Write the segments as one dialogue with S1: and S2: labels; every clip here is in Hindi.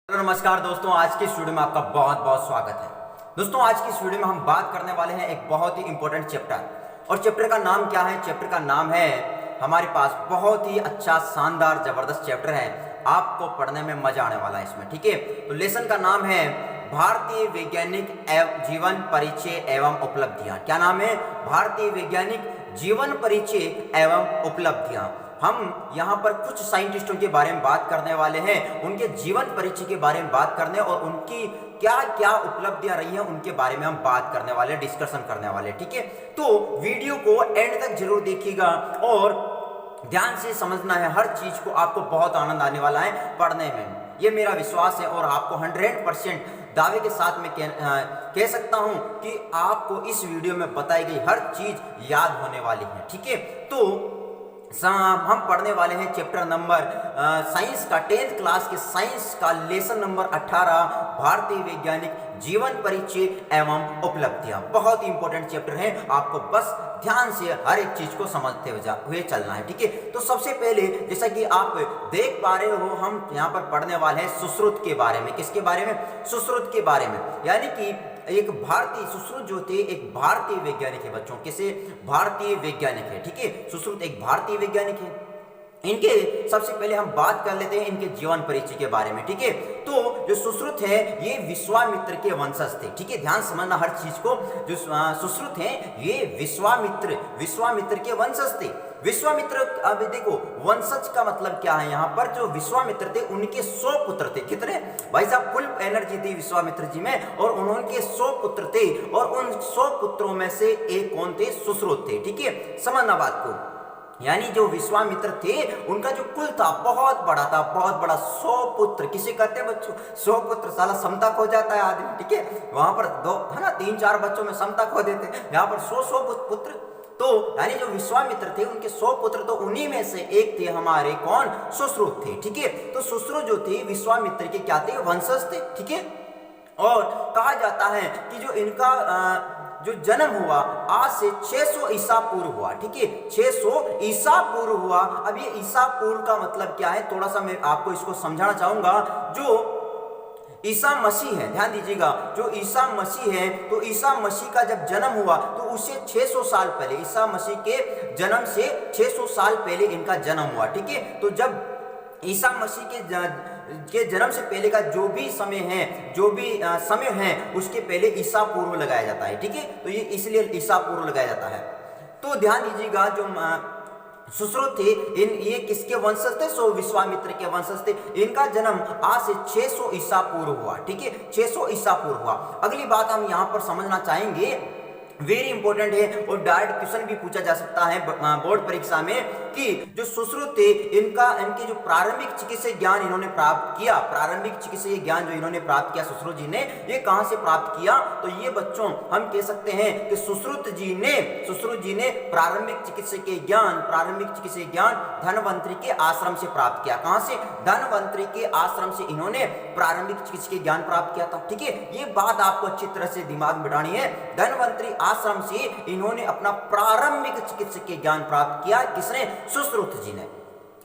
S1: हेलो नमस्कार दोस्तों, आज की इस वीडियो में आपका बहुत बहुत स्वागत है। दोस्तों, आज की इस वीडियो में हम बात करने वाले हैं एक बहुत ही इंपॉर्टेंट चैप्टर। और चैप्टर का नाम क्या है? चैप्टर का नाम है, हमारे पास बहुत ही अच्छा शानदार जबरदस्त चैप्टर है, आपको पढ़ने में मजा आने वाला है इसमें। ठीक है, तो लेसन का नाम है भारतीय वैज्ञानिक जीवन परिचय एवं उपलब्धियां। क्या नाम है? भारतीय वैज्ञानिक जीवन परिचय एवं उपलब्धियां। हम यहाँ पर कुछ साइंटिस्टों के बारे में बात करने वाले हैं, उनके जीवन परिचय के बारे में बात करने और उनकी क्या क्या उपलब्धियां रही हैं उनके बारे में हम बात करने वाले, डिस्कशन करने वाले। ठीक है, तो वीडियो को एंड तक जरूर देखिएगा और ध्यान से समझना है। हर चीज को आपको बहुत आनंद आने वाला है पढ़ने में, ये मेरा विश्वास है। और आपको 100% दावे के साथ में कह सकता हूं कि आपको इस वीडियो में बताई गई हर चीज याद होने वाली है। ठीक है, तो हम पढ़ने वाले हैं चैप्टर नंबर साइंस का 10th क्लास के साइंस का लेसन नंबर 18 भारतीय वैज्ञानिक जीवन परिचय एवं उपलब्धियां। बहुत ही इंपॉर्टेंट चैप्टर है, आपको बस ध्यान से हर एक चीज को समझते हुए चलना है। ठीक है, तो सबसे पहले जैसा कि आप देख पा रहे हो, हम यहाँ पर पढ़ने वाले हैं सुश्रुत के बारे में। किसके बारे में? सुश्रुत के बारे में। यानी कि एक भारतीय सुश्रुत जो थे एक भारतीय वैज्ञानिक है बच्चों। किसे? भारतीय वैज्ञानिक है। ठीक है, सुश्रुत एक भारतीय वैज्ञानिक है। इनके सबसे पहले हम बात कर लेते हैं इनके जीवन परिचय के बारे में। ठीक है, तो जो सुश्रुत है ये विश्वामित्र के वंशज थे। ठीक है, ध्यान समझना हर चीज को। जो सुश्रुत है ये विश्वामित्र के वंशज थे। विश्वामित्र, अब देखो वंशज का मतलब क्या है। यहाँ पर जो विश्वामित्र थे उनके 100 पुत्र थे। कितने भाई साहब? फुल एनर्जी थी विश्वामित्र जी में और उनके 100 पुत्र थे और उन 100 पुत्रों में से एक कौन थे? सुश्रुत थे। ठीक है, समझना बात को। यानी जो विश्वामित्र थे उनका जो कुल था बहुत बड़ा था, बहुत बड़ा। 100 पुत्र किसे कहते हैं बच्चों? 100 पुत्र। साला समता खो जाता है आदमी। ठीक है, वहां पर दो है ना, 3-4 बच्चों में समता खो देते हैं। यहाँ पर 100 पुत्र। तो यानी जो विश्वामित्र थे उनके 100 पुत्र, तो उन्हीं में से एक थे हमारे कौन? सुश्रुत थे। ठीक है, तो सुश्रुत जो थे विश्वामित्र के क्या थे? वंशज थे। ठीक है, और कहा जाता है कि जो इनका जो जन्म हुआ आज से 600 ईसा पूर्व हुआ। ठीक है, 600 ईसा पूर्व हुआ। अब ये ईसा पूर्व का मतलब क्या है, थोड़ा सा मैं आपको इसको समझाना चाहूंगा। जो ईसा मसीह है, ध्यान दीजिएगा, जो ईसा मसीह है, तो ईसा मसीह का जब जन्म हुआ तो उससे 600 साल पहले, ईसा मसीह के जन्म से 600 साल पहले इनका जन्म हुआ। ठीक है, तो जब ईसा मसीह के जन्म से पहले का जो भी समय है उसके पहले ईसा पूर्व लगाया जाता है। ठीक है, तो ये इसलिए ईसा पूर्व लगाया जाता है। तो ध्यान दीजिएगा, जो सुश्रुत थे ये किसके वंशज थे? सो विश्वामित्र के वंशज थे। इनका जन्म आज से 600 ईसा पूर्व हुआ। ठीक है, 600 ईसा पूर्व हुआ। अगली बात हम यहाँ पर समझना चाहेंगे, वेरी इंपॉर्टेंट है और डायरेक्ट क्वेश्चन भी पूछा जा सकता है बोर्ड परीक्षा में, कि जो सुश्रुत थे इनके जो प्रारंभिक चिकित्सीय ज्ञान इन्होंने प्राप्त किया, प्रारंभिक चिकित्सीय ज्ञान जो इन्होंने प्राप्त किया सुश्रुत जी ने, ये कहां से प्राप्त किया? तो ये बच्चों हम कह सकते हैं कि सुश्रुत जी ने प्रारंभिक चिकित्सीय ज्ञान धनवंतरी के आश्रम से प्राप्त किया। कहां से? धनवंतरी के आश्रम से इन्होंने प्रारंभिक चिकित्सीय ज्ञान प्राप्त किया था। ठीक है, ये बात आपको अच्छी तरह से दिमाग में बिठानी है। धनवंतरी आश्रम से इन्होंने अपना प्रारंभिक चिकित्सीय ज्ञान प्राप्त किया। किसने? सुश्रुत जी ने।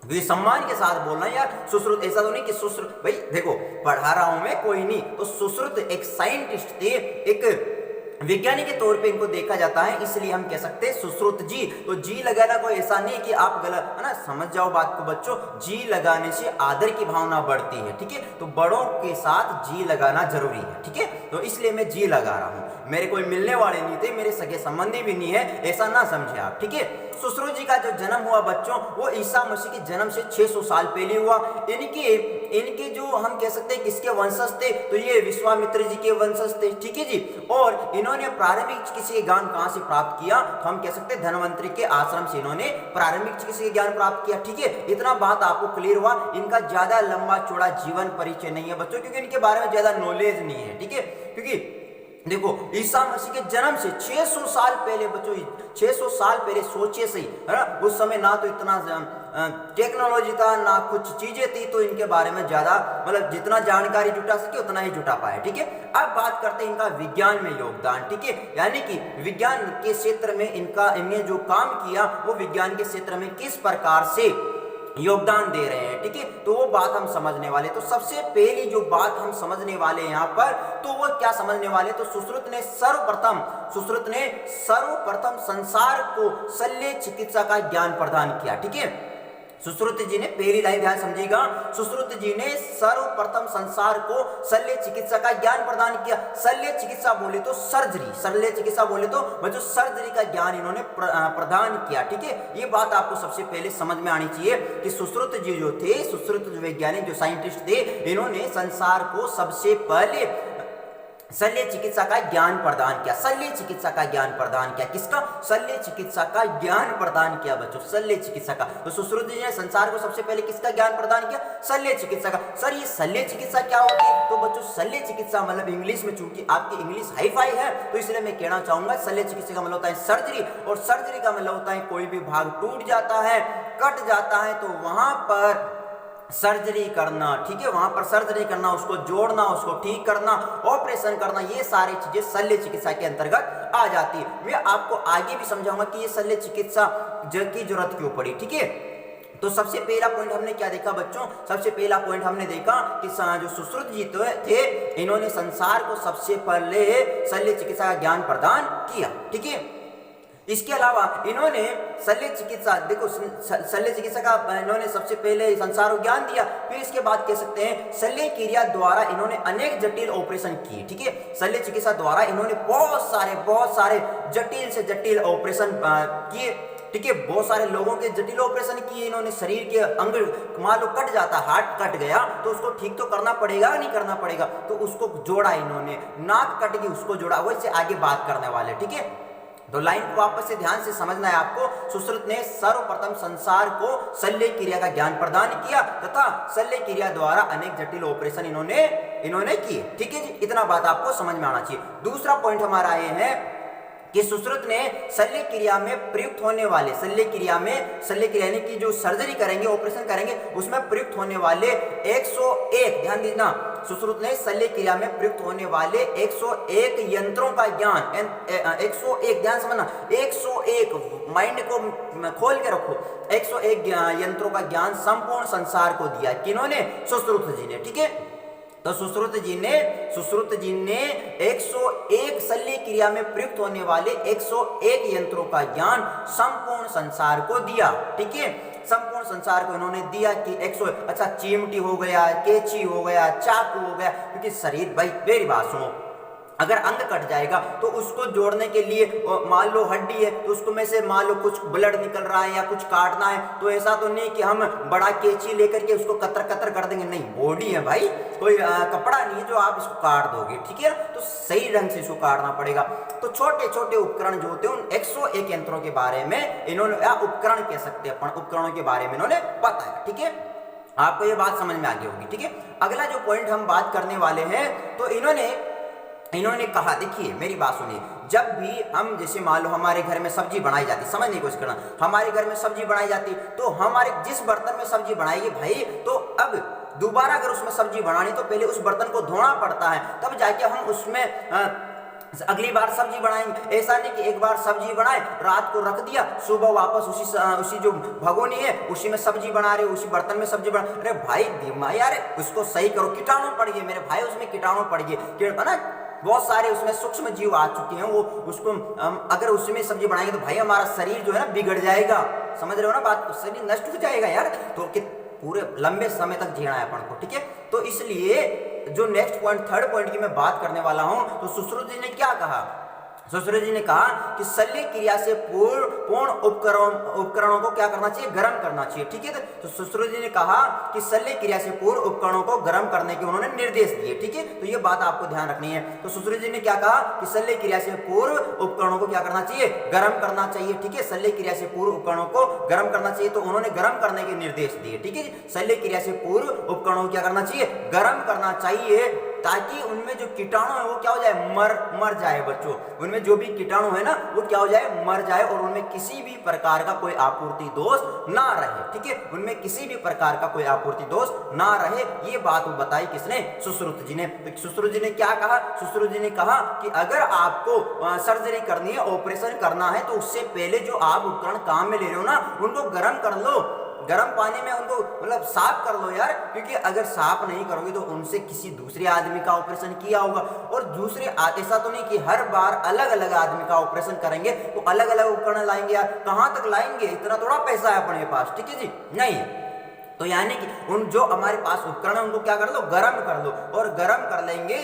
S1: वे सम्मान के साथ बोलना यार, सुश्रुत ऐसा तो नहीं कि सुश्रुत, भाई देखो पढ़ा रहा हूं मैं, कोई नहीं। तो सुश्रुत एक साइंटिस्ट थे, एक विज्ञानी के तौर पे इनको देखा जाता है, इसलिए हम कह सकते हैं सुश्रुत जी। तो जी लगाना कोई ऐसा नहीं कि आप गलत है ना, समझ जाओ बात को बच्चों। जी लगाने से आदर की भावना बढ़ती है। ठीक है, तो बड़ों के साथ जी लगाना जरूरी है। ठीक है, तो इसलिए मैं जी लगा रहा हूं। मेरे कोई मिलने वाले नहीं थे, मेरे सगे संबंधी भी नहीं है, ऐसा ना समझे आप। ठीक है, सुश्रुत जी का जो जन्म हुआ बच्चों, वो ईसा मसीह के जन्म से 600 साल पहले हुआ। इनके जो हम कह सकते हैं किसके वंशज थे? तो ये विश्वामित्र जी के वंशज थे। ठीक है जी, और इन्होंने प्रारंभिक चिकित्सीय ज्ञान कहां से प्राप्त किया? तो हम कह सकते हैं धनवंतरी के आश्रम से इन्होंने प्रारंभिक चिकित्सीय ज्ञान प्राप्त किया। ठीक है, इतना बात आपको क्लियर हुआ। इनका ज्यादा लंबा चौड़ा जीवन परिचय नहीं है बच्चों, क्योंकि इनके बारे में ज्यादा नॉलेज नहीं है। ठीक है, क्योंकि देखो ईसा मसीह के जन्म से 600 साल पहले बच्चों, 600 साल पहले सोचिए सही है ना, उस समय ना तो इतना टेक्नोलॉजी था ना कुछ चीजें थी, तो इनके बारे में ज्यादा मतलब जितना जानकारी जुटा सके उतना ही जुटा पाए। ठीक है, अब बात करते हैं इनका विज्ञान में योगदान। ठीक है, यानी कि विज्ञान के क्षेत्र में इनने जो काम किया वो विज्ञान के क्षेत्र में किस प्रकार से योगदान दे रहे हैं, ठीक है। तो वो बात हम समझने वाले। तो सबसे पहली जो बात हम समझने वाले हैं यहाँ पर, तो वो क्या समझने वाले, तो सुश्रुत ने सर्वप्रथम संसार को शल्य चिकित्सा का ज्ञान प्रदान किया, ठीक है। सुश्रुत जी ने, पहली लाइन ध्यान समझिएगा, सुश्रुत जी ने सर्वप्रथम संसार को शल्य चिकित्सा का ज्ञान प्रदान किया। शल्य चिकित्सा बोले तो सर्जरी, शल्य चिकित्सा बोले तो बच्चों सर्जरी का ज्ञान इन्होंने प्रदान किया, ठीक है। ये बात आपको सबसे पहले समझ में आनी चाहिए कि सुश्रुत जी जो थे, सुश्रुत जो वैज्ञानिक जो साइंटिस्ट थे, इन्होंने संसार को सबसे पहले शल्य चिकित्सा का ज्ञान प्रदान किया। शल्य चिकित्सा का ज्ञान प्रदान किया, किसका? शल्य चिकित्सा का ज्ञान प्रदान किया बच्चों, शल्य चिकित्सा का। तो सुश्रुत जी ने संसार को सबसे पहले किसका ज्ञान प्रदान किया? शल्य चिकित्सा का। सर ये शल्य चिकित्सा क्या होती है? तो बच्चों शल्य चिकित्सा मतलब इंग्लिश में, चूंकि आपकी इंग्लिश हाई फाई है तो इसलिए मैं कहना चाहूंगा शल्य चिकित्सा का मतलब होता है सर्जरी, और सर्जरी का मतलब होता है कोई भी भाग टूट जाता है, कट जाता है, तो वहां पर सर्जरी करना, ठीक है। वहां पर सर्जरी करना, उसको जोड़ना, उसको ठीक करना, ऑपरेशन करना, ये सारी चीजें शल्य चिकित्सा के अंतर्गत आ जाती है। मैं आपको आगे भी समझाऊंगा कि ये शल्य चिकित्सा की जरूरत क्यों पड़ी, ठीक है। तो सबसे पहला पॉइंट हमने क्या देखा बच्चों? सबसे पहला पॉइंट हमने देखा कि जो सुश्रुत जी थे, इन्होंने संसार को सबसे पहले शल्य चिकित्सा का ज्ञान प्रदान किया, ठीक है। इसके अलावा इन्होंने शल्य चिकित्सा, देखो शल्य चिकित्सा का इन्होंने सबसे पहले संसार को ज्ञान दिया, फिर इसके बाद कह सकते हैं शल्य क्रिया द्वारा इन्होंने अनेक जटिल ऑपरेशन किए, ठीक है। शल्य चिकित्सा द्वारा इन्होंने बहुत सारे जटिल से जटिल ऑपरेशन किए, ठीक है। बहुत सारे लोगों के जटिल ऑपरेशन किए इन्होंने। शरीर के अंग मान लो कट जाता, हार्ट कट गया तो उसको ठीक तो करना पड़ेगा, नहीं करना पड़ेगा, तो उसको जोड़ा इन्होंने। नाक कट गई, उसको जोड़ा। वैसे आगे बात करने वाले, ठीक है। तो लाइन को वापस से ध्यान से समझना है आपको। सुश्रुत ने सर्वप्रथम संसार को शल्य क्रिया का ज्ञान प्रदान किया तथा शल्य क्रिया द्वारा अनेक जटिल ऑपरेशन इन्होंने किए, ठीक है जी। इतना बात आपको समझ में आना चाहिए। दूसरा पॉइंट हमारा ये है कि सुश्रुत ने शल्य क्रिया में प्रयुक्त होने वाले, शल्य क्रिया यानी कि जो सर्जरी करेंगे, ऑपरेशन करेंगे, उसमें प्रयुक्त होने वाले 101, ध्यान देना, सुश्रुत ने शल्य क्रिया में प्रयुक्त होने वाले 101 यंत्रों का ज्ञान, 101, ध्यान समझना, 101, माइंड को खोल के रखो, 101 यंत्रों का ज्ञान संपूर्ण संसार को दिया। किन्होंने? सुश्रुत जी ने, ठीक है। तो सुश्रुत जी ने 101 शल्य क्रिया में प्रयुक्त होने वाले 101 यंत्रों का ज्ञान संपूर्ण संसार को दिया, ठीक है। संपूर्ण संसार को इन्होंने दिया कि 100, अच्छा चिमटी हो गया, कैंची हो गया, चाकू हो गया, क्योंकि शरीर, भाई मेरी बात सुनो, अगर अंग कट जाएगा तो उसको जोड़ने के लिए मान लो हड्डी है तो उसको में से मान लो कुछ ब्लड निकल रहा है या कुछ काटना है, तो ऐसा तो नहीं कि हम बड़ा कैंची लेकर के उसको कतर कतर कर देंगे, नहीं, बॉडी है भाई, कोई कपड़ा नहीं है जो आप इसको काट दोगे, ठीक है। तो सही ढंग से इसको काटना पड़ेगा। तो छोटे छोटे उपकरण जो होते हैं उन 101 यंत्रों के बारे में इन्होंने, या उपकरण कह सकते हैं अपन, उपकरणों के बारे में इन्होंने बताया, ठीक है। आपको ये बात समझ में आ गई होगी, ठीक है। अगला जो पॉइंट हम बात करने वाले हैं, तो इन्होंने कहा, देखिए मेरी बात सुनिए, जब भी हम जैसे मान लो हमारे घर में सब्जी बनाई जाती, समझने की कोशिश करना, हमारे घर में सब्जी बनाई जाती तो हमारे जिस बर्तन में सब्जी बनाएगी भाई, तो अब दोबारा अगर उसमें सब्जी बनानी तो पहले उस बर्तन को धोना पड़ता है, तब जाके हम उसमें अगली बार सब्जी बनाएंगे। ऐसा नहीं कि एक बार सब्जी बनाए, रात को रख दिया, सुबह वापस उसी जो भगोनी है उसी में सब्जी बना रहे, उसी बर्तन में सब्जी बना। अरे भाई दिमाग यार, उसको सही करो, कीटाणु पड़ गए मेरे भाई, उसमें कीटाणु पड़ गए ना, बहुत सारे उसमें सूक्ष्म जीव आ चुके हैं, वो उसको अगर उसमें सब्जी बनाएंगे तो भाई हमारा शरीर जो है ना बिगड़ जाएगा, समझ रहे हो ना बात, शरीर नष्ट हो जाएगा यार, तो पूरे लंबे समय तक जीना है अपन को, ठीक है। तो इसलिए जो नेक्स्ट पॉइंट, थर्ड पॉइंट की मैं बात करने वाला हूं, तो सुश्रुत जी ने क्या कहा? सुश्रुत जी ने कहा कि शल्य क्रिया से पूर्ण उपकरणों को क्या करना चाहिए? गर्म करना चाहिए, ठीक है। तो सुश्रुत जी ने कहा कि शल्य क्रिया से पूर्व उपकरणों को गर्म करने के उन्होंने निर्देश दिए, ठीक है। तो ये बात आपको ध्यान रखनी है। तो सुश्रुत जी ने क्या कहा कि शल्य क्रिया से पूर्व उपकरणों को क्या करना चाहिए? गर्म करना चाहिए, ठीक है। शल्य क्रिया से पूर्व उपकरणों को गर्म करना चाहिए, तो उन्होंने गर्म करने के निर्देश दिए, ठीक है। शल्य क्रिया से पूर्व उपकरणों को क्या करना चाहिए? गर्म करना चाहिए, ताकि उनमें जो कीटाणु है वो क्या हो जाए? मर जाए बच्चों, उनमें जो भी कीटाणु है ना वो क्या हो जाए? मर जाए, और उनमें किसी भी प्रकार का कोई आपूर्ति दोष ना रहे, ठीक है। उनमें किसी भी प्रकार का कोई आपूर्ति दोष ना रहे, ये बात वो बताई किसने? सुश्रुत जी ने। तो सुश्रुत जी ने क्या कहा? सुश्रुत जी ने कहा कि अगर आपको सर्जरी करनी है, ऑपरेशन करना है, तो उससे पहले जो आप उपकरण काम में ले रहे हो ना, उनको गर्म कर लो, गर्म पानी में उनको मतलब साफ कर लो यार, क्योंकि अगर साफ नहीं करोगे तो उनसे किसी दूसरे आदमी का ऑपरेशन किया होगा। और दूसरे ऐसा तो नहीं कि हर बार अलग अलग आदमी का ऑपरेशन करेंगे, तो अलग अलग उपकरण लाएंगे यार, कहां तक लाएंगे, इतना थोड़ा पैसा है अपने पास, ठीक है जी, नहीं। तो यानी कि उन जो हमारे पास उपकरण है उनको क्या कर लो, गर्म कर लो, और गर्म कर लेंगे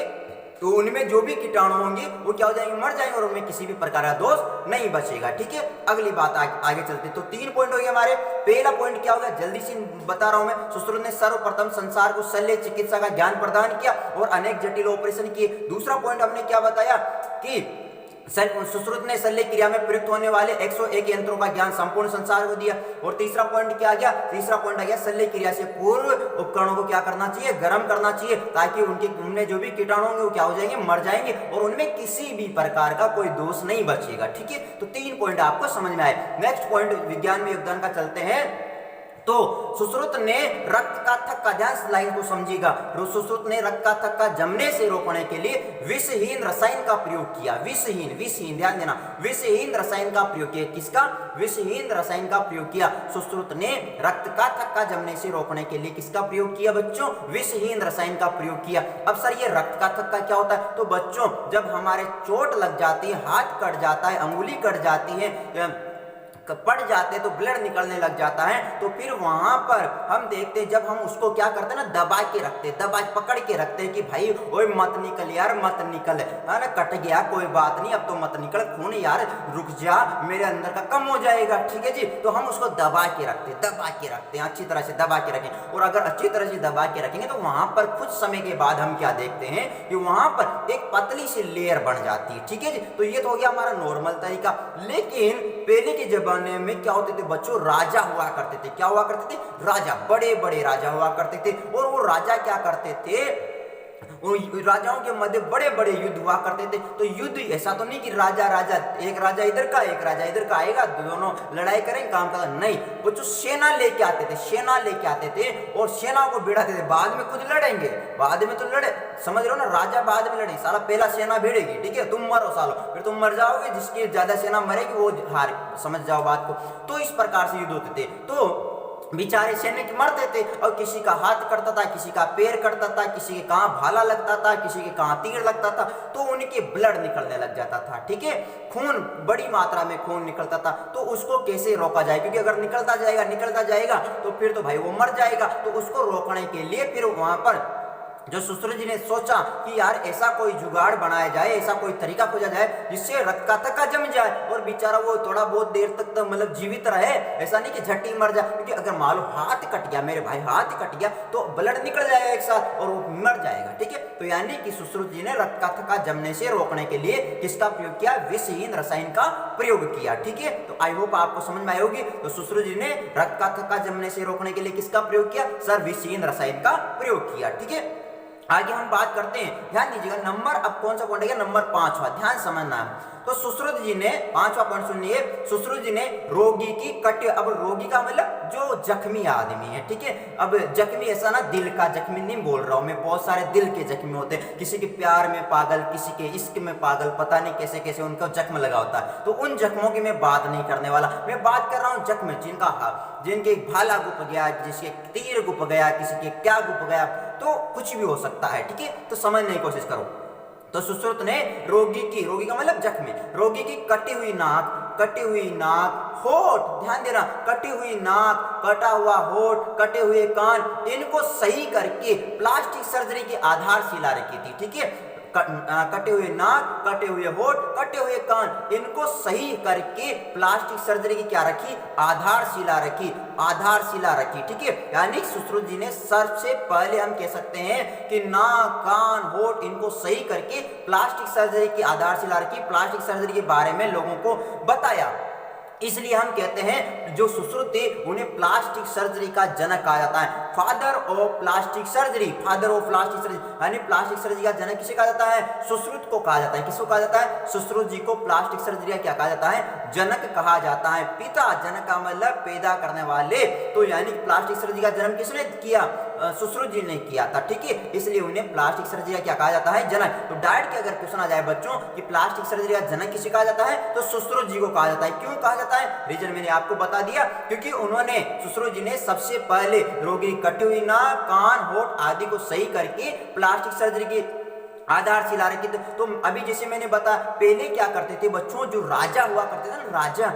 S1: तो उनमें जो भी कीटाणु होंगे वो क्या हो जाएंगे, मर जाएंगे, और उनमें किसी भी प्रकार का दोष नहीं बचेगा, ठीक है। अगली बात आगे चलते, तो 3 पॉइंट हो गए हमारे। पहला पॉइंट क्या होगा, जल्दी से बता रहा हूं मैं। सुश्रुत ने सर्वप्रथम संसार को शल्य चिकित्सा का ज्ञान प्रदान किया और अनेक जटिल ऑपरेशन किए। दूसरा पॉइंट हमने क्या बताया कि सुश्रुत ने शल्य क्रिया में प्रयुक्त होने वाले 101 यंत्रों का ज्ञान संपूर्ण संसार को दिया। और तीसरा पॉइंट क्या आ गया, तीसरा पॉइंट आ गया शल्य क्रिया से पूर्व उपकरणों को क्या करना चाहिए, गर्म करना चाहिए, ताकि उनमें जो भी कीटाणु होंगे वो क्या हो जाएंगे, मर जाएंगे, और उनमें किसी भी प्रकार का कोई दोष नहीं बचेगा, ठीक है। तो 3 पॉइंट आपको समझ में आए। नेक्स्ट पॉइंट विज्ञान में योगदान का चलते हैं। तो सुश्रुत ने रक्त का थक्का, ध्यान लाइन को समझिएगा, सुश्रुत ने रक्त का थक्का जमने से रोकने के लिए विषहीन रसायन का प्रयोग किया। विषहीन ध्यान देना, विषहीन रसायन का प्रयोग किया। किसका, विषहीन रसायन का प्रयोग किया। सुश्रुत ने रक्त का थक्का जमने से रोकने के लिए किसका प्रयोग किया बच्चों, विषहीन रसायन का प्रयोग किया। अब सर ये रक्त का थक्का क्या होता है, तो बच्चों जब हमारे चोट लग जाती है, हाथ कट जाता है, अंगुली कट जाती है, पड़ जाते तो ब्लड निकलने लग जाता है, तो फिर वहां पर हम देखते हैं, जब हम उसको क्या करते हैं ना, दबा के रखते, दबा पकड़ के रखते हैं कि भाई ओए मत निकल यार, मत निकल, है ना, कट गया कोई बात नहीं, अब तो मत निकल, खून यार रुक जा, मेरे अंदर का कम हो जाएगा, ठीक है जी। तो हम उसको दबा के रखते हैं, अच्छी तरह से दबा के रखें। और अगर अच्छी तरह से दबा के रखेंगे तो वहां पर कुछ समय के बाद हम क्या देखते हैं कि वहां पर एक पतली सी लेयर बन जाती है, ठीक है जी। तो ये तो हो गया हमारा नॉर्मल तरीका। लेकिन पहले के जमाने में क्या होते थे बच्चों, राजा हुआ करते थे। क्या हुआ करते थे, राजा, बड़े बड़े राजा हुआ करते थे। और वो राजा क्या करते थे, राजाओं के मध्य बड़े बड़े युद्ध हुआ करते थे। तो युद्ध ऐसा तो नहीं कि राजा एक राजा इधर का एक राजा इधर का आएगा, दोनों लड़ाई करें काम का, नहीं, वो जो सेना लेके आते थे, और सेना को भिड़ाते थे, बाद में खुद लड़ेंगे, बाद में तो लड़े, समझ रहे हो ना, राजा बाद में लड़े, साला पहला सेना भिड़ेगी, ठीक है, तुम मरो सालो, फिर तुम मर जाओगे, जिसकी ज्यादा सेना मरेगी वो हार, समझ जाओ बात को। तो इस प्रकार से युद्ध होते थे। तो बेचारे सैनिक मरते थे, और किसी का हाथ कटता था, किसी का पैर कटता था, किसी के कहां भाला लगता था, किसी के कहां तीर लगता था, तो उनके ब्लड निकलने लग जाता था, ठीक है, खून, बड़ी मात्रा में खून निकलता था। तो उसको कैसे रोका जाए, क्योंकि अगर निकलता जाएगा तो फिर तो भाई वो मर जाएगा। तो उसको रोकने के लिए फिर वहां पर जो सुश्रुत जी ने सोचा कि यार ऐसा कोई जुगाड़ बनाया जाए, ऐसा कोई तरीका खोजा जाए जिससे रक्त का थक्का जम जाए और बेचारा वो थोड़ा बहुत देर तक तो मतलब जीवित रहे, ऐसा नहीं कि झट्टी मर जाए। क्योंकि अगर मान लो हाथ कट गया, मेरे भाई हाथ कट गया, तो ब्लड निकल जाएगा एक साथ और वो मर जाएगा, ठीक है। तो यानी कि सुश्रुत जी ने रक्त का थक्का जमने से रोकने के लिए किसका प्रयोग किया, विषहीन रसायन का प्रयोग किया, ठीक है। तो आई होप आपको समझ में आई होगी। तो सुश्रुत जी ने रक्त का थक्का जमने से रोकने के लिए किसका प्रयोग किया, सर विषहीन रसायन का प्रयोग किया, ठीक है। आगे हम बात करते हैं, ध्यान दीजिएगा, नंबर अब कौन सा पॉइंट है, नंबर 5वां, ध्यान समझना है। तो सुश्रुत जी ने 5वां पॉइंट सुनिए, सुश्रुत जी ने रोगी की कट, अब रोगी का मतलब जो जख्मी आदमी है, ठीक है। अब जख्मी ऐसा ना दिल का जख्मी नहीं बोल रहा हूं मैं, बहुत सारे दिल के जख्मी होते हैं, किसी के प्यार में पागल, किसी के इश्क में पागल, पता नहीं कैसे कैसे उनका जख्म लगा होता है। तो उन जख्मों की मैं बात नहीं करने वाला, मैं बात कर रहा हूं जख्म जिनके भाला गुप गया, जिसके तीर गुप गया, किसी के क्या गुप गया, तो कुछ भी हो सकता है, ठीक है। तो समझने की कोशिश करो। तो सुश्रुत ने रोगी का मतलब जख्मी, रोगी की कटी हुई नाक, होठ, ध्यान देना, कटी हुई नाक, कटा हुआ होठ, कटे हुए कान, इनको सही करके प्लास्टिक सर्जरी की आधारशिला रखी थी, ठीक है। कटे हुए नाक, कटे हुए होठ, कटे हुए कान, इनको सही करके प्लास्टिक सर्जरी की क्या रखी, आधारशिला रखी, ठीक है। यानी सुश्रुत जी ने सबसे पहले हम कह सकते हैं कि नाक, कान, होठ, इनको सही करके प्लास्टिक सर्जरी की आधारशिला रखी, प्लास्टिक सर्जरी के बारे में लोगों को बताया। इसलिए हम कहते हैं जो सुश्रुत थे उन्हें प्लास्टिक सर्जरी का जनक कहा जाता है, फादर ऑफ प्लास्टिक सर्जरी, यानी प्लास्टिक सर्जरी का जनक किसे कहा जाता है, सुश्रुत को कहा जाता है। किसको कहा जाता है, सुश्रुत जी को प्लास्टिक सर्जरी का क्या कहा जाता है, जनक कहा जाता है। पिता, जनक का मतलब पैदा करने वाले, तो यानी प्लास्टिक सर्जरी का जन्म किसने किया, सुश्रुत जी ने किया था, ठीक है, इसलिए उन्हें प्लास्टिक सर्जरी का क्या कहा जाता है, जनक। तो डायरेक्ट के अगर क्वेश्चन आ जाए बच्चों कि प्लास्टिक सर्जरी का जनक किसे कहा जाता है, तो सुश्रुत जी को कहा जाता है। क्यों कहा जाता है, रीजन मैंने आपको बता दिया, क्योंकि उन्होंने, सुश्रुत जी ने सबसे पहले रोगी की कटी हुई नाक, कान, होठ आदि को सही करके प्लास्टिक सर्जरी की आधारशिला रखी। तो अभी जैसे मैंने बताया, पहले क्या करते थे बच्चों, जो राजा हुआ करते थे ना, राजा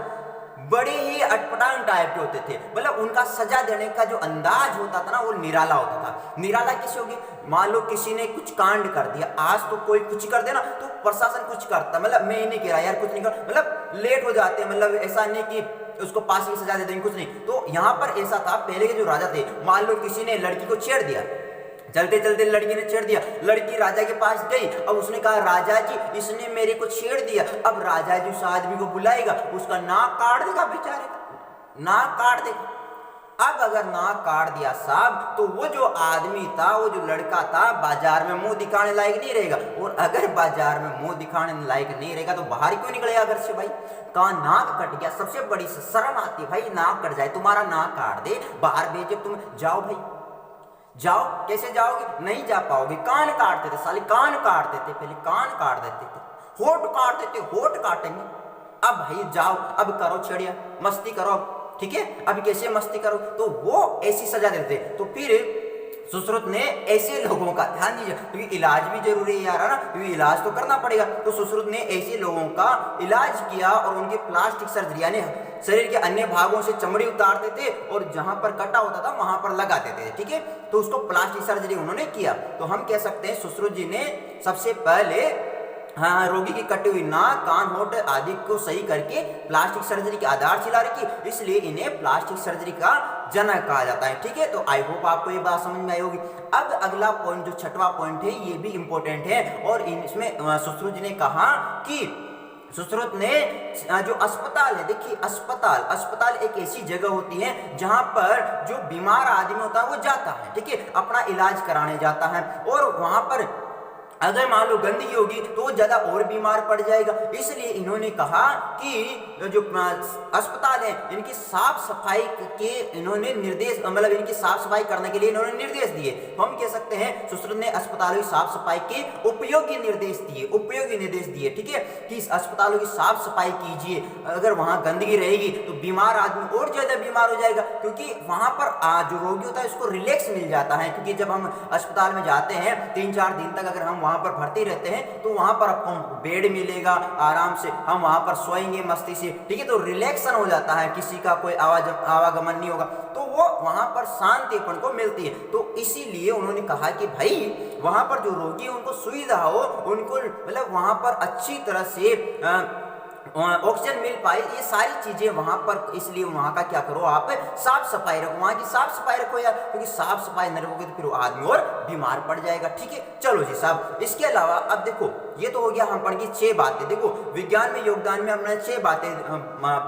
S1: बड़े ही अटपटांग टाइप के होते थे, मतलब उनका सजा देने का जो अंदाज होता था ना, वो निराला होता था। निराला किसी होगी, मान लो किसी ने कुछ कांड कर दिया, आज तो कोई कुछ कर देना तो प्रशासन कुछ करता, मतलब मैं ही नहीं कह रहा यार, कुछ नहीं कर, मतलब लेट हो जाते हैं, मतलब ऐसा नहीं कि उसको फांसी की सजा दे देंगे, कुछ नहीं। तो यहाँ पर ऐसा था, पहले के जो राजा थे, मान लो किसी ने लड़की को छेड़ दिया, चलते चलते लड़की ने छेड़ दिया, लड़की राजा के पास गई, अब उसने कहा राजा जी इसने मेरे को छेड़ दिया। अब राजा जी उस आदमी को बुलाएगा, उसका नाक काट देगा, बेचारे का नाक काट देगा। अब अगर नाक काट दिया साहब, तो वो जो आदमी था, वो जो लड़का था, बाजार में मुंह दिखाने लायक नहीं रहेगा। और अगर बाजार में मुंह दिखाने लायक नहीं रहेगा तो बाहर क्यों निकलेगा घर से भाई। कहा नाक कट गया, सबसे बड़ी शर्म आती है भाई, नाक कट जाए, तुम्हारा नाक काट दे, बाहर भेजे, तुम जाओ भाई जाओ, कैसे जाओगे, नहीं जा पाओगे। कान काटते थे साले, कान काट देते, पहले कान काट देते थे, होठ काट देते, होठ काटेंगे। अब भाई जाओ, अब करो छेड़िया, मस्ती करो, ठीक है, अब कैसे मस्ती करो, तो वो ऐसी सजा देते। तो फिर सुश्रुत ने ऐसे लोगों का ध्यान दीजिए, क्योंकि इलाज भी जरूरी है यार, है ना, क्योंकि इलाज तो करना पड़ेगा। तो सुश्रुत ने ऐसे लोगों का इलाज किया और उनकी प्लास्टिक सर्जरी, यानी शरीर के अन्य भागों से चमड़ी उतारते थे और जहां पर कटा होता था वहां पर लगाते थे, ठीक है, तो उसको प्लास्टिक सर्जरी उन्होंने किया। तो हम कह सकते हैं सुश्रुत जी ने सबसे पहले रोगी की कटी हुई नाक, कान, होठ आदि को सही करके प्लास्टिक सर्जरी की आधारशिला रखी, इसलिए इन्हें प्लास्टिक सर्जरी का जनक कहा जाता है, ठीक है। तो आई होप आपको ये बात समझ में आई होगी। अब अगला पॉइंट, जो छठवां पॉइंट है, ये भी इंपॉर्टेंट है, और इसमें सुश्रुत जी ने कहा कि सुश्रुत ने जो अस्पताल है, देखिए अस्पताल एक ऐसी जगह होती है जहां पर जो बीमार आदमी होता है वो जाता है, ठीक है, अपना इलाज कराने जाता है, और वहां पर अगर मान लो गंदगी होगी तो वो ज्यादा और बीमार पड़ जाएगा। इसलिए इन्होंने कहा कि जो अस्पताल है इनकी साफ सफाई के इन्होंने निर्देश, मतलब इनकी साफ सफाई करने के लिए इन्होंने निर्देश दिए। तो हम कह सकते हैं सुश्रुत ने अस्पतालों की साफ सफाई के उपयोगी निर्देश दिए, ठीक है, कि इस अस्पतालों की साफ सफाई कीजिए। अगर वहां गंदगी रहेगी तो बीमार आदमी और ज्यादा बीमार हो जाएगा, क्योंकि वहां पर जो रोगी होता है उसको रिलैक्स मिल जाता है, क्योंकि जब हम अस्पताल में जाते हैं 3-4 दिन तक अगर हम वहां पर भर्ती रहते हैं तो वहां पर आपको बेड मिलेगा, आराम से हम वहां पर सोएंगे मस्ती से, ठीक है, तो रिलैक्सन हो जाता है, किसी का कोई आवागमन नहीं होगा, तो वो वहां पर शांतिपन को मिलती है। तो इसीलिए उन्होंने कहा कि भाई वहां पर जो रोगी उनको सुविधा हो, उनको मतलब वहां पर अच्छी तरह से ऑक्सीजन मिल पाए, ये सारी चीजें वहां पर, इसलिए वहां का क्या करो, आप साफ सफाई रखो, वहां की साफ सफाई रखो यार, क्योंकि साफ सफाई न रखोगे तो फिर वो आदमी और बीमार पड़ जाएगा, ठीक है। चलो जी साहब, इसके अलावा अब देखो, ये तो हो गया हम पढ़ की 6 बातें। देखो विज्ञान में योगदान में हमने 6 बातें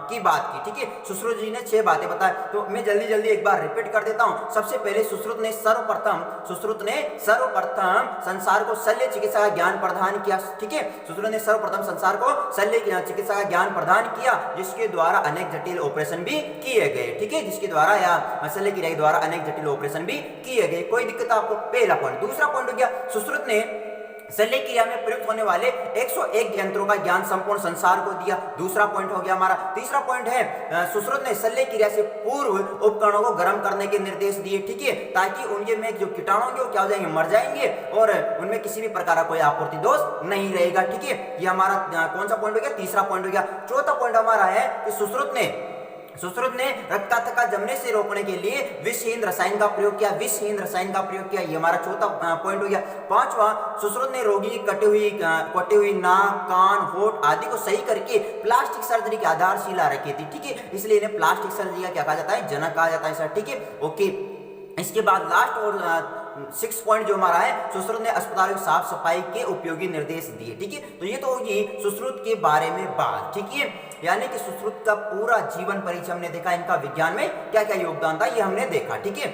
S1: की बात की, ठीक है, सुश्रुत जी ने 6 बातें बताई, तो मैं जल्दी एक बार रिपीट कर देता हूं। सबसे पहले सुश्रुत ने सर्वप्रथम संसार को शल्य चिकित्सा का ज्ञान प्रदान किया, ठीक है, सुश्रुत ने सर्वप्रथम संसार को शल्य चिकित्सा का ज्ञान प्रदान किया, जिसके द्वारा अनेक जटिल ऑपरेशन भी किए गए, ठीक है, जिसके द्वारा या शल्य क्रिया के द्वारा अनेक जटिल ऑपरेशन भी किए गए। कोई दिक्कत आपको? पहला पॉइंट। दूसरा पॉइंट हो गया, सुश्रुत ने शल्य क्रिया में प्रयुक्त होने वाले 101 यंत्रों का ज्ञान संपूर्ण संसार को दिया। दूसरा पॉइंट हो गया हमारा। तीसरा पॉइंट है, सुश्रुत ने शल्य क्रिया से पूर्व उपकरणों को गर्म करने के निर्देश दिए, ठीक है, ताकि उनके में जो कीटाणु होंगे वो क्या हो जाएंगे, मर जाएंगे, और उनमें किसी भी प्रकार का कोई आपूर्ति दोष नहीं रहेगा, ठीक है। ये हमारा कौन सा पॉइंट हो गया? तीसरा पॉइंट हो गया। चौथा पॉइंट हमारा है कि सुश्रुत ने रक्तथक्का जमने से रोकने के लिए विषहीन रसायन का प्रयोग किया, ये हमारा चौथा पॉइंट हो गया। पांचवा, सुश्रुत ने रोगी की कटी हुई नाक, कान, होठ आदि को सही करके प्लास्टिक सर्जरी की आधारशिला रखी थी, ठीक है, इसलिए इन्हें प्लास्टिक सर्जरी का क्या कहा जाता है? जनक कहा जाता है सर, ठीक है, ओके। इसके बाद लास्ट और 6 पॉइंट जो हमारा है, सुश्रुत ने अस्पतालों की साफ सफाई के उपयोगी निर्देश दिए, ठीक है। तो ये तो होगी सुश्रुत के बारे में बात, ठीक है, यानी कि सुश्रुत का पूरा जीवन परिचय हमने देखा, इनका विज्ञान में क्या क्या योगदान था ये हमने देखा, ठीक है,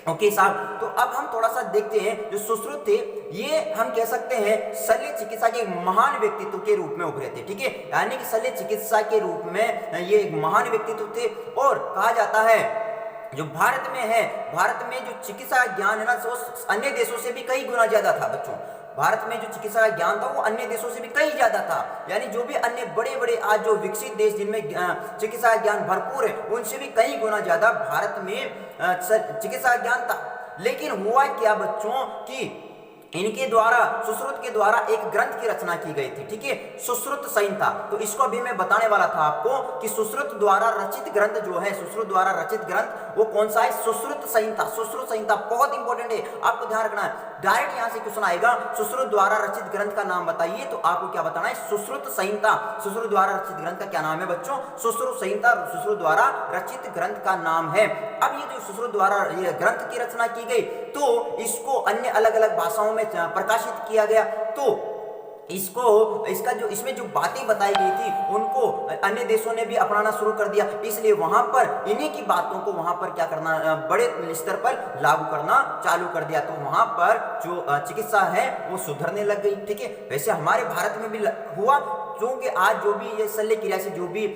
S1: ओके साहब। तो अब हम थोड़ा सा देखते हैं, जो सुश्रुत थे ये हम कह सकते हैं शल्य चिकित्सा के महान व्यक्तित्व के रूप में उभरे थे, ठीक है, यानी कि शल्य चिकित्सा के रूप में ये एक महान व्यक्तित्व थे, और कहा जाता है जो भारत में है, भारत में जो चिकित्सा ज्ञान है ना, वो अन्य देशों से भी कई गुना ज्यादा था बच्चों। भारत में जो चिकित्सा ज्ञान था वो अन्य देशों से भी कई ज्यादा था। यानी जो भी अन्य बड़े बड़े आज जो विकसित देश जिनमें चिकित्सा ज्ञान भरपूर है, उनसे भी कई गुना ज्यादा भारत में चिकित्सा ज्ञान था। लेकिन हुआ क्या बच्चों कि इनके द्वारा, सुश्रुत के द्वारा एक ग्रंथ की रचना की गई थी, ठीक है, सुश्रुत संहिता। तो इसको अभी मैं बताने वाला था आपको कि सुश्रुत द्वारा रचित ग्रंथ जो है, सुश्रुत द्वारा रचित ग्रंथ वो कौन सा है? सुश्रुत संहिता। सुश्रुत संहिता बहुत इंपॉर्टेंट है, आपको ध्यान रखना है। डायरेक्ट यहां से क्वेश्चन आएगा, सुश्रुत द्वारा रचित ग्रंथ का नाम बताइए, तो आपको क्या बताना है? सुश्रुत संहिता। सुश्रुत द्वारा रचित ग्रंथ का क्या नाम है बच्चों? सुश्रुत संहिता सुश्रुत द्वारा रचित ग्रंथ का नाम है। अब ये जो सुश्रुत द्वारा ये ग्रंथ की रचना की गई, तो इसको अन्य अलग अलग भाषाओं में प्रकाशित किया गया। तो इसका जो इसमें जो बातें बताई गई थी उनको अन्य देशों ने भी अपनाना शुरू कर दिया। इसलिए वहां पर इन्हीं की बातों को वहां पर क्या करना, बड़े स्तर पर लागू करना चालू कर दिया। तो वहां पर जो चिकित्सा है वो सुधरने लग गई, ठीक है। वैसे हमारे भारत में भी हुआ, क्योंकि आज जो भी ये शल्य क्रिया से जो भी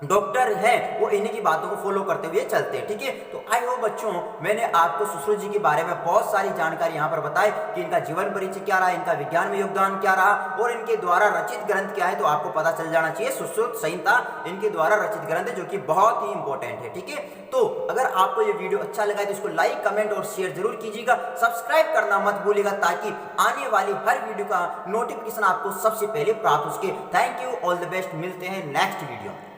S1: डॉक्टर हैं वो इन्हीं की बातों को फॉलो करते हुए चलते हैं, ठीक है। तो आई होप बच्चों मैंने आपको सुश्रुत जी के बारे में बहुत सारी जानकारी यहाँ पर बताई कि इनका जीवन परिचय क्या रहा, इनका विज्ञान में योगदान क्या रहा और इनके द्वारा रचित ग्रंथ क्या है। तो आपको पता चल जाना चाहिए सुश्रुत संहिता इनके द्वारा रचित ग्रंथ है, जो कि बहुत ही इंपॉर्टेंट है, ठीक है। तो अगर आपको ये वीडियो अच्छा लगा तो इसको लाइक, कमेंट और शेयर जरूर कीजिएगा। सब्सक्राइब करना मत भूलिएगा, ताकि आने वाली हर वीडियो का नोटिफिकेशन आपको सबसे पहले प्राप्त हो सके। Thank you, all the best, मिलते हैं नेक्स्ट वीडियो में।